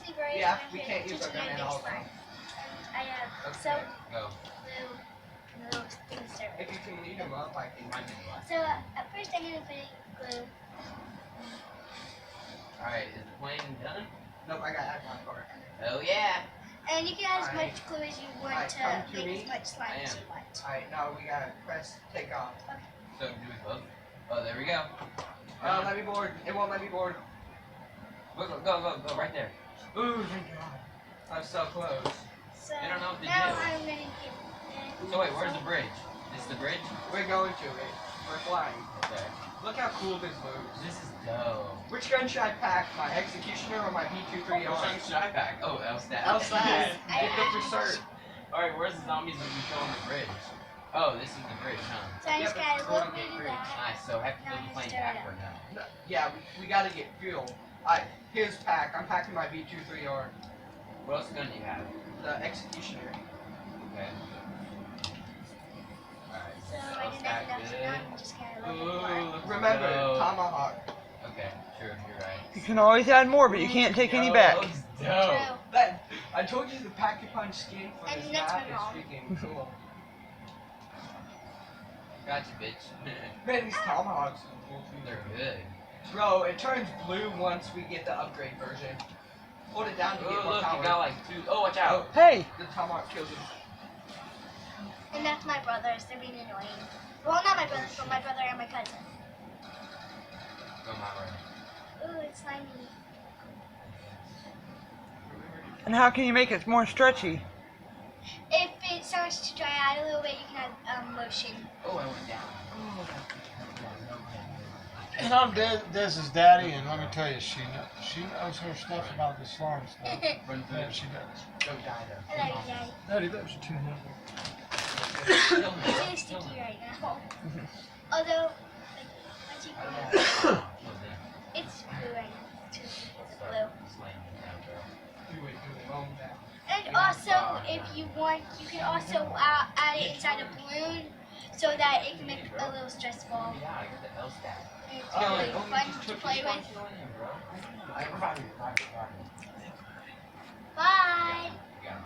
sleep right Yeah, now. we can't use our gun at all. And I have Okay, blue go. and a little thing starter. If you can lead him up, I can run him up. So at first I'm gonna put glue. Alright, is the plane done? Nope, I got my part. Oh yeah! And you can add as much glue as you want to come to make me. as much slime as you want. Alright, now we gotta press take off. So do we both? Oh, there we go. Let me board. It won't let me board. Go, right there. Ooh, thank God. I'm so close. So You don't know what to now do. I'm gonna get So wait, where's the bridge? This is the bridge? We're going to it. We're flying. Okay. Look how cool this moves. This is dope. Which gun should I pack? My Executioner or my B23R? Which one should I pack? Oh, LSTAT. LSAT. Get the Berserk. Alright, where's the zombies that we kill on the bridge? Oh, this is the bridge, huh? So I just Yeah, got a but little we're bit gonna of get that. Nice, so I have to fill the plane backward now. Yeah, we gotta get fuel. His pack. I'm packing my B23R. What else gun do you have? The Executioner. Okay. Alright, So I didn't have enough for that. I just got a little bit more. Remember, dope. Tomahawk. Okay, sure, you're right. You can always add more, but you can't take any back. That looks dope. True. That I told you the Pack-a-Punch skin for And this that's map my mom. is freaking cool. Gotcha, bitch. Man, these Tomahawks are cool too. They're good. Bro, it turns blue once we get the upgrade version. Hold it down to get Oh, more look, power. you got like two. Oh, watch out. Hey, The Tomahawk kills him. And that's my brothers. They're being annoying. Well, not my brothers, but my brother and my cousin. Go my way. Ooh, it's slimy. and how can you make it more stretchy? If it starts to dry out a little bit, you can add lotion. Oh, I went down. And I'm Dez's daddy, and let me tell you, she knows her stuff about the slime stuff. Run through Yeah, it. she does. Don't die though. I love you, Daddy. Daddy, that was too humble. Kill me. It's really sticky right now. Although, like, once you Oh, go, yeah. Kill them. it's blue right now. It's just it's blue. Just laying it down, bro. Do it, moan down. And also, if you want, you can also add it inside a balloon so that it can make a little stress ball. Yeah, I got the LSTAT. And it's Oh, really oh, you fun just to took play this with. I revive you. Bye. Yeah.